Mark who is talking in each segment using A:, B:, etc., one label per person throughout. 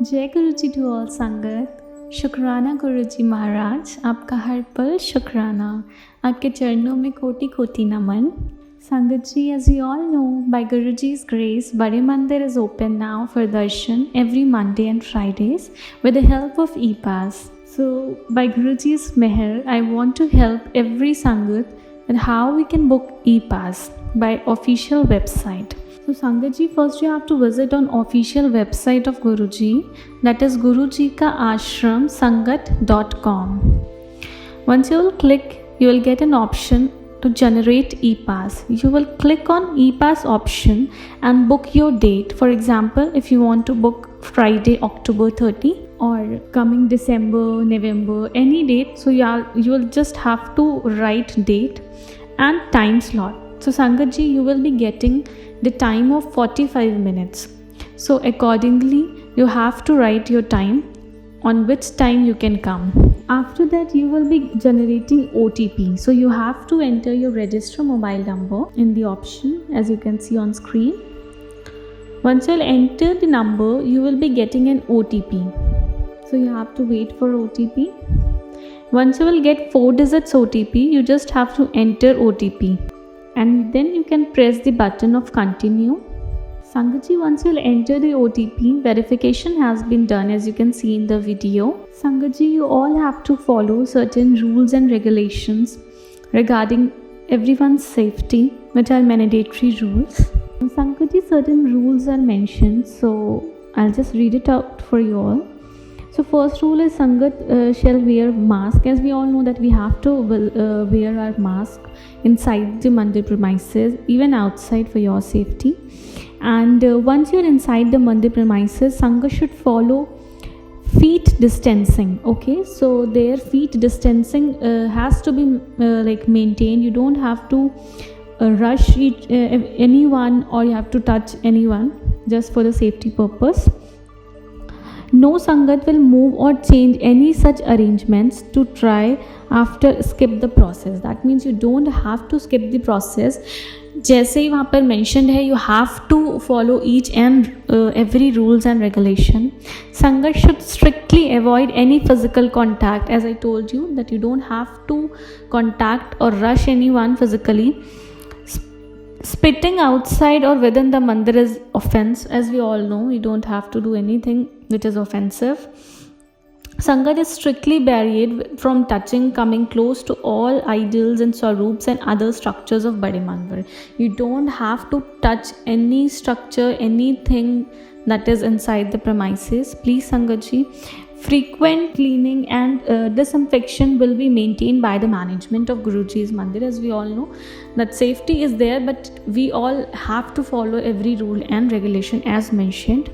A: जय गुरु जी to all संगत। शुक्राना गुरु जी महाराज, आपका हर पल शुक्राना। आपके चरणों में कोटि कोटि नमन। संगत जी, as you all know, by Guruji's grace, Bade Mandir is open now for darshan every Monday and Fridays with the help of e-pass. So by Guruji's meher, I want to help every sangat and how we can book e-pass by official website. So Sangat ji, first you have to visit on official website of Guruji, that is gurujikaashramsangat.com. Once you will click, you will get an option to generate e-pass. You will click on e-pass option and book your date. For example, if you want to book Friday, October 30 or coming December, November, any date, so you will just have to write date and time slot. So Sangat ji, you will be getting the time of 45 minutes. So accordingly, you have to write your time on which time you can come. After that, you will be generating OTP. So you have to enter your register mobile number in the option as you can see on screen. Once you'll enter the number, you will be getting an OTP. So you have to wait for OTP. Once you will get 4 digits OTP, you just have to enter OTP. And then you can press the button of continue. Sangat ji, once you'll enter the OTP, verification has been done as you can see in the video. Sangat ji, you all have to follow certain rules and regulations regarding everyone's safety, which are mandatory rules. Sangat ji, certain rules are mentioned, so I'll just read it out for you all. So first rule is Sangat shall wear mask. As we all know that we have to wear our mask inside the mandir premises, even outside for your safety. And once you're inside the mandir premises, Sangat should follow feet distancing. Okay, so their feet distancing has to be maintained. You don't have to rush anyone or you have to touch anyone just for the safety purpose. No Sangat will move or change any such arrangements to try after skip the process. That means you don't have to skip the process. जैसे ही वहाँ पर mentioned है, you have to follow each and every rules and regulation. Sangat should strictly avoid any physical contact. As I told you that you don't have to contact or rush anyone physically. Spitting outside or within the mandir is offense. As we all know, you don't have to do anything which is offensive. Sangat is strictly barred from touching, coming close to all idols and swarups and other structures of Bade Mandir. You don't have to touch any structure, anything that is inside the premises. Please Sangat ji, frequent cleaning and disinfection will be maintained by the management of Guruji's Mandir. As we all know that safety is there, but we all have to follow every rule and regulation as mentioned.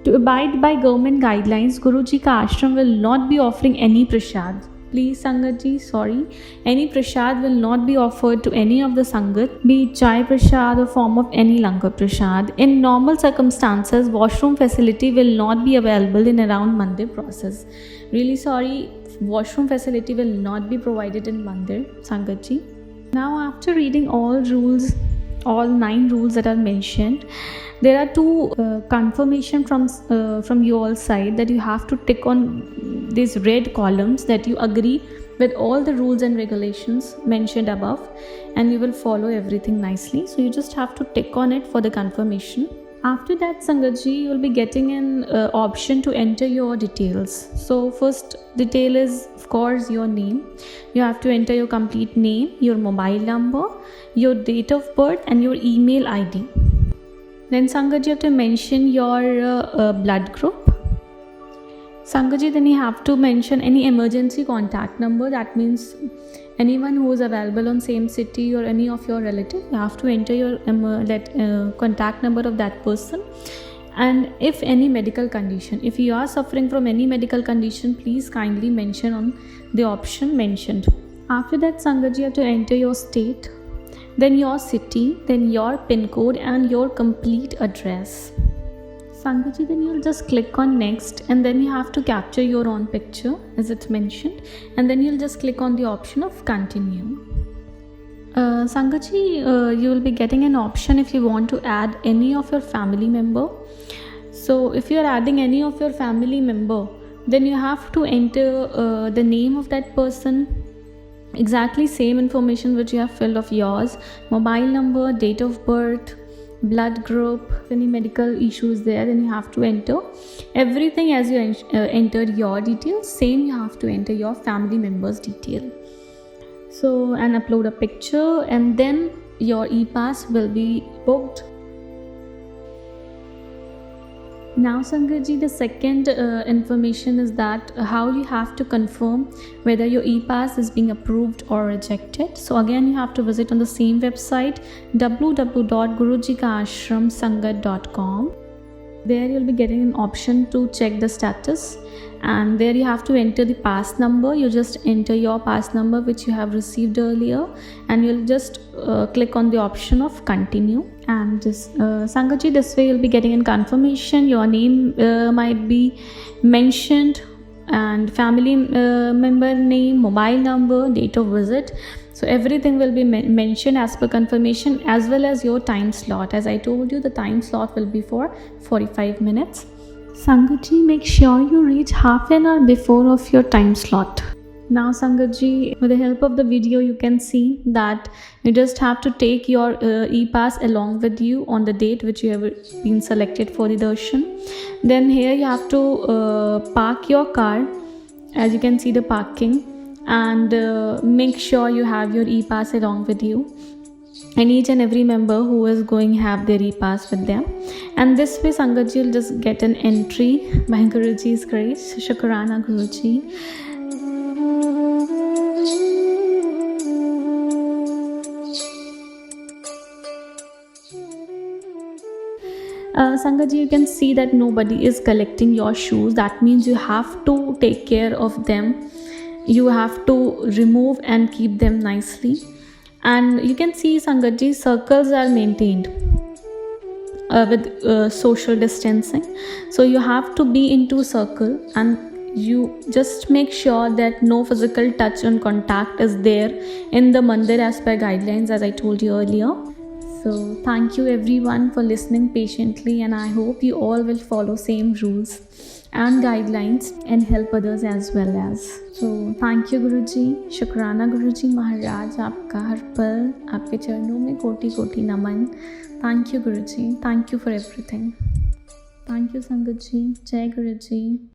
A: To abide by government guidelines, Guruji ka ashram will not be offering any prasad. Please Sangat ji, sorry, any prasad will not be offered to any of the Sangat, be it chai prasad or form of any langar prasad. In normal circumstances, washroom facility will not be available in around mandir process. Really sorry, washroom facility will not be provided in mandir, Sangat ji. Now after reading all rules, all 9 rules that are mentioned, there are 2 confirmation from your side that you have to tick on these red columns that you agree with all the rules and regulations mentioned above, and you will follow everything nicely. So you just have to tick on it for the confirmation. After that, Sangat ji, you will be getting an option to enter your details. So first detail is of course your name. You have to enter your complete name, your mobile number, your date of birth and your email ID. Then Sangat ji, you have to mention your blood group. Sangat ji, then you have to mention any emergency contact number. That means anyone who is available on same city or any of your relative, you have to enter your contact number of that person. And if any medical condition, if you are suffering from any medical condition, please kindly mention on the option mentioned. After that, Sangat ji, you have to enter your state, then your city, then your pin code and your complete address. Sangat ji, then you'll just click on next, and then you have to capture your own picture as it's mentioned, and then you'll just click on the option of continue. Sangat ji, you will be getting an option if you want to add any of your family member. So if you are adding any of your family member, then you have to enter the name of that person, exactly same information which you have filled of yours, mobile number, date of birth, blood group. If any medical issues there, then you have to enter everything as you entered your details. Same you have to enter your family members detail. So, and upload a picture, and then your e-pass will be booked. Now Sangat ji, the second information is that how you have to confirm whether your e-pass is being approved or rejected. So again, you have to visit on the same website, www.gurujikaashramsangat.com. There you'll be getting an option to check the status, and there you have to enter the pass number. You just enter your pass number which you have received earlier, and you'll just click on the option of continue. And this Sangat ji, this way you'll be getting a confirmation. Your name might be mentioned, and family member name, mobile number, date of visit. So everything will be mentioned as per confirmation, as well as your time slot. As I told you, the time slot will be for 45 minutes. Sangat ji, make sure you reach half an hour before of your time slot. Now Sangat ji, with the help of the video, you can see that you just have to take your e-pass along with you on the date which you have been selected for the darshan. Then here you have to park your car, as you can see the parking, and make sure you have your e-pass along with you, and each and every member who is going have their e-pass with them. And this way Sangat ji will just get an entry by Guruji's grace. Shukrana Guruji. Sangat ji, you can see that nobody is collecting your shoes. That means you have to take care of them. You have to remove and keep them nicely. And you can see Sangat ji, circles are maintained with social distancing. So you have to be into circle, and you just make sure that no physical touch and contact is there in the mandir as per guidelines, as I told you earlier. So thank you everyone for listening patiently, and I hope you all will follow same rules and guidelines and help others as well as. So thank you Guruji. Shukrana Guruji Maharaj, आपका हर पल आपके चरणों में कोटि कोटि नमन. Thank you Guruji. Thank you for everything. Thank you Sangat ji. Jai Guruji.